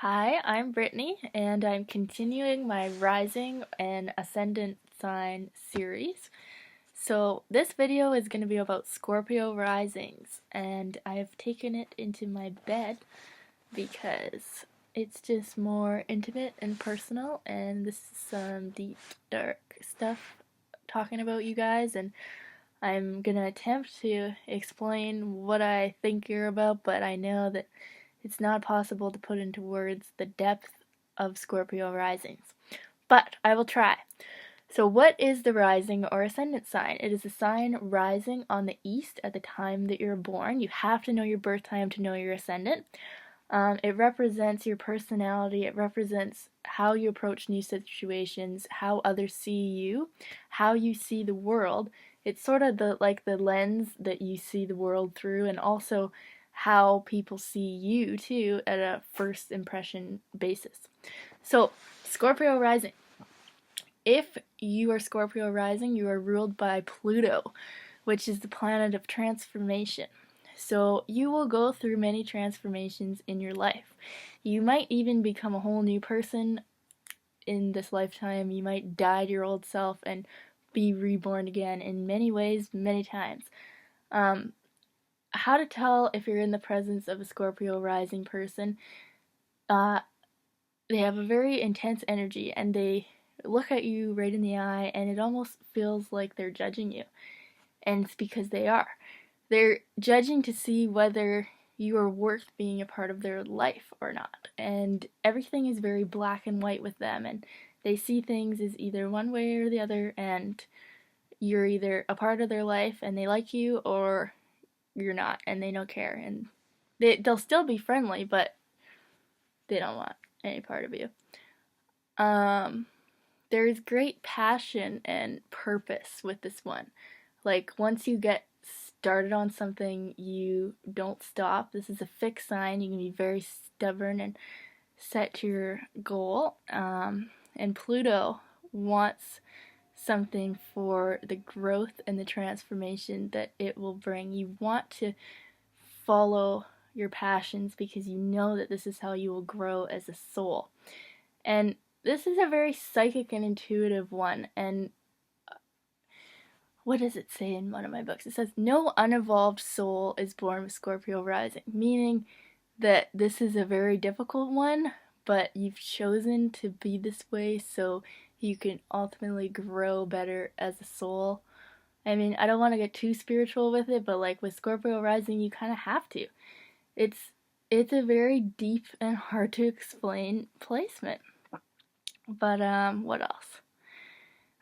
Hi, I'm Brittany, and I'm continuing my Rising and Ascendant sign series. So, this video is going to be about Scorpio Risings, and I have taken it into my bed because it's just more intimate and personal, and this is some deep, dark stuff talking about you guys, and I'm gonna attempt to explain what I think you're about, but I know that it's not possible to put into words the depth of Scorpio risings. But I will try. So, what is the rising or ascendant sign? It is a sign rising on the east at the time that you're born. You have to know your birth time to know your ascendant. It represents your personality, it represents how you approach new situations, how others see you, how you see the world. It's sort of the lens that you see the world through, and also how people see you too at a first impression basis. So, Scorpio rising. If you are Scorpio rising, you are ruled by Pluto, which is the planet of transformation. So you will go through many transformations in your life. You might even become a whole new person in this lifetime. You might die to your old self and be reborn again in many ways, many times. How to tell if you're in the presence of a Scorpio rising person? Uh, they have a very intense energy, and they look at you right in the eye, and it almost feels like they're judging you. And it's because they are. They're judging to see whether you are worth being a part of their life or not. And everything is very black and white with them, and they see things as either one way or the other, and you're either a part of their life and they like you, or you're not and they don't care. And they'll still be friendly, but they don't want any part of you. There's great passion and purpose with this one. Like, once you get started on something, you don't stop. This is a fixed sign. You can be very stubborn and set to your goal. And Pluto wants something for the growth and the transformation that it will bring. You want to follow your passions because you know that this is how you will grow as a soul. And this is a very psychic and intuitive one, and what does it say in one of my books? It says, no unevolved soul is born with Scorpio rising, meaning that this is a very difficult one, but you've chosen to be this way so you can ultimately grow better as a soul. I mean, I don't want to get too spiritual with it, but like with Scorpio rising, you kind of have to. It's a very deep and hard to explain placement. But what else?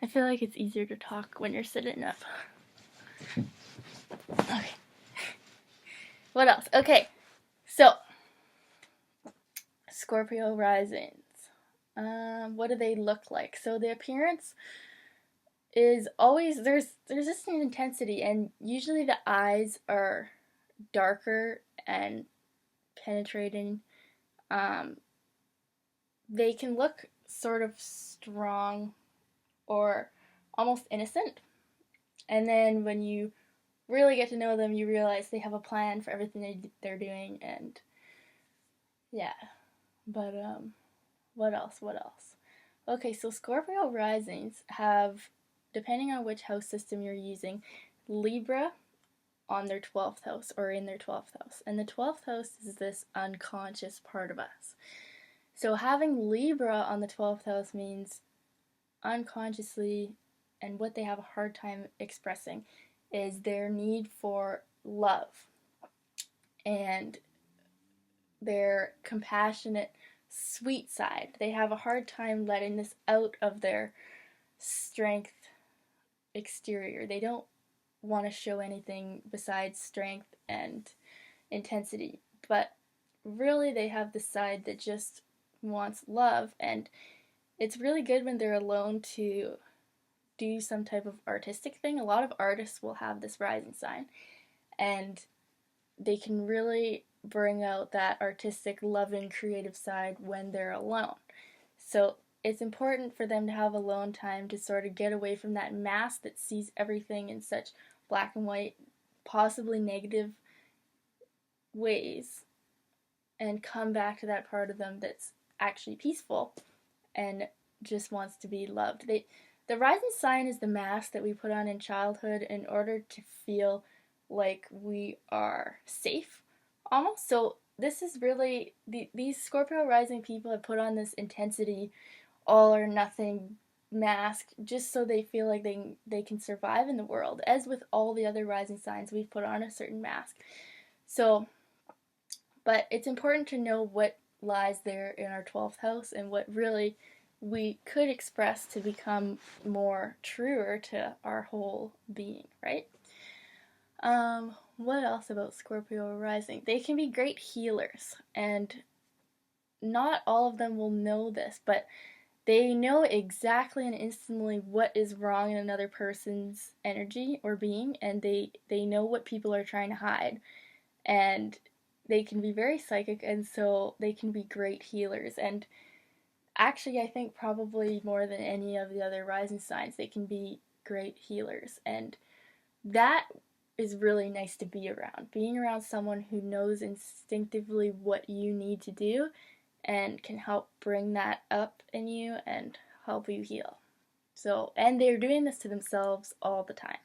I feel like it's easier to talk when you're sitting up. Okay. What else? Okay. So, Scorpio risings. What do they look like? So the appearance is always there's just an intensity, and usually the eyes are darker and penetrating. They can look sort of strong or almost innocent, and then when you really get to know them, you realize they have a plan for everything they're doing, and yeah. But what else? What else? Okay, so Scorpio risings have, depending on which house system you're using, Libra on their 12th house or in their 12th house. And the 12th house is this unconscious part of us. So having Libra on the 12th house means unconsciously, and what they have a hard time expressing is their need for love and their compassionate, sweet side. They have a hard time letting this out of their strength exterior. They don't want to show anything besides strength and intensity, but really they have the side that just wants love, and it's really good when they're alone to do some type of artistic thing. A lot of artists will have this rising sign, and they can really bring out that artistic, loving, creative side when they're alone. So it's important for them to have alone time to sort of get away from that mask that sees everything in such black and white, possibly negative ways, and come back to that part of them that's actually peaceful and just wants to be loved. The rising sign is the mask that we put on in childhood in order to feel like we are safe, almost. So this is really these Scorpio rising people have put on this intensity, all or nothing mask just so they feel like they can survive in the world. As with all the other rising signs, we've put on a certain mask. So, but it's important to know what lies there in our 12th house and what really we could express to become more truer to our whole being, right? What else about Scorpio rising? They can be great healers, and not all of them will know this, but they know exactly and instantly what is wrong in another person's energy or being, and they know what people are trying to hide. And they can be very psychic, and so they can be great healers. And actually, I think probably more than any of the other rising signs, they can be great healers. And that is really nice to be around. Being around someone who knows instinctively what you need to do and can help bring that up in you and help you heal. So, and they're doing this to themselves all the time.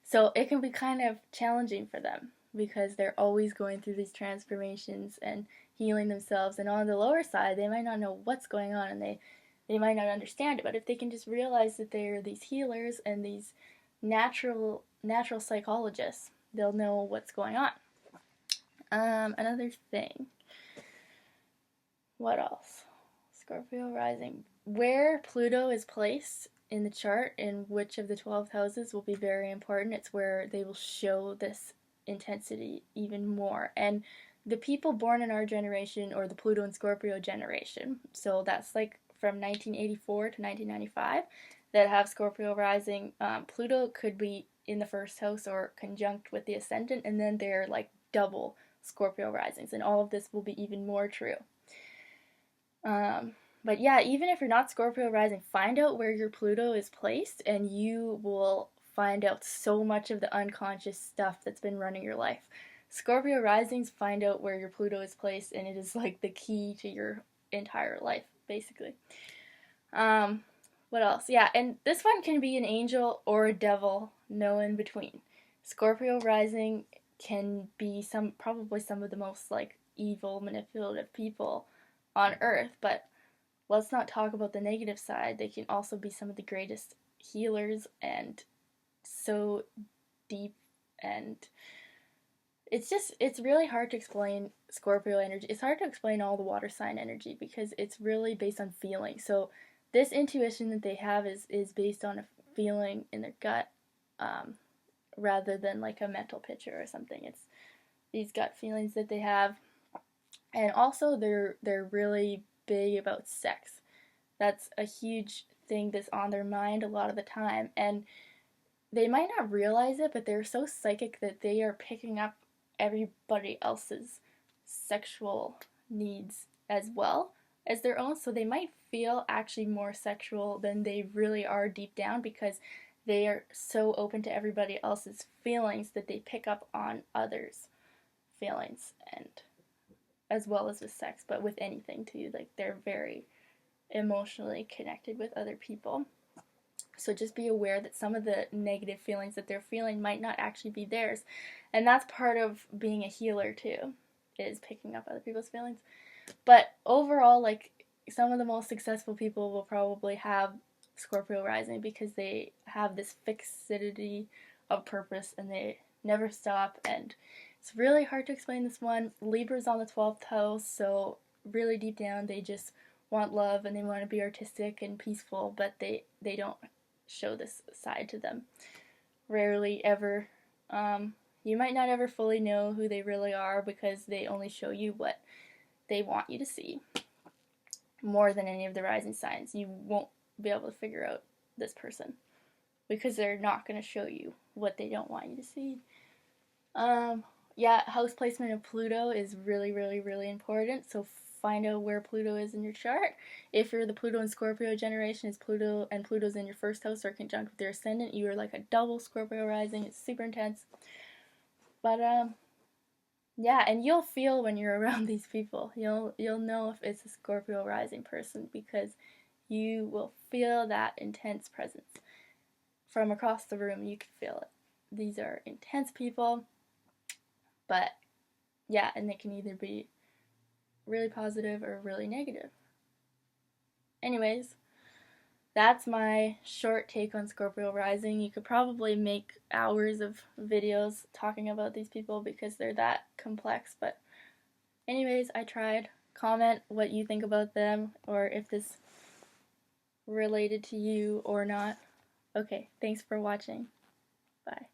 So it can be kind of challenging for them because they're always going through these transformations and healing themselves. And on the lower side, they might not know what's going on, and they might not understand it. But if they can just realize that they're these healers and these natural psychologists, they'll know what's going on. Another thing. What else? Scorpio rising. Where Pluto is placed in the chart in which of the 12 houses will be very important. It's where they will show this intensity even more. And the people born in our generation, or the Pluto and Scorpio generation, so that's like from 1984 to 1995, that have Scorpio rising, Pluto could be in the first house or conjunct with the Ascendant, and then they're like double Scorpio risings, and all of this will be even more true. But yeah, even if you're not Scorpio rising, find out where your Pluto is placed, and you will find out so much of the unconscious stuff that's been running your life. Scorpio risings find out where your Pluto is placed, and it is like the key to your entire life, basically. What else? Yeah, and this one can be an angel or a devil, no in between. Scorpio rising can be probably some of the most like evil, manipulative people on Earth, but let's not talk about the negative side. They can also be some of the greatest healers and so deep, and it's really hard to explain Scorpio energy. It's hard to explain all the water sign energy because it's really based on feeling. So this intuition that they have is based on a feeling in their gut, rather than like a mental picture or something. It's these gut feelings that they have. And also they're really big about sex. That's a huge thing that's on their mind a lot of the time. And they might not realize it, but they're so psychic that they are picking up everybody else's sexual needs as well as their own. So they might feel actually more sexual than they really are deep down because they are so open to everybody else's feelings that they pick up on others' feelings, and as well as with sex, but with anything too. Like they're very emotionally connected with other people. So just be aware that some of the negative feelings that they're feeling might not actually be theirs. And that's part of being a healer too, is picking up other people's feelings. But overall, like some of the most successful people will probably have Scorpio rising because they have this fixity of purpose and they never stop, and it's really hard to explain this one. Libra's on the 12th house, so really deep down they just want love and they want to be artistic and peaceful, but they don't show this side to them. Rarely ever. You might not ever fully know who they really are because they only show you what they want you to see. More than any of the rising signs, you won't be able to figure out this person because they're not going to show you what they don't want you to see. Yeah, house placement of Pluto is really, really, really important. So find out where Pluto is in your chart. If you're the Pluto and Scorpio generation, it's Pluto and Pluto's in your first house or conjunct with your Ascendant, you are like a double Scorpio rising. It's super intense. But Yeah, and you'll feel when you're around these people. You'll know if it's a Scorpio rising person because you will feel that intense presence. From across the room, you can feel it. These are intense people, but yeah, and they can either be really positive or really negative. Anyways, that's my short take on Scorpio rising. You could probably make hours of videos talking about these people because they're that complex, but anyways, I tried. Comment what you think about them or if this related to you or not. Okay, thanks for watching. Bye.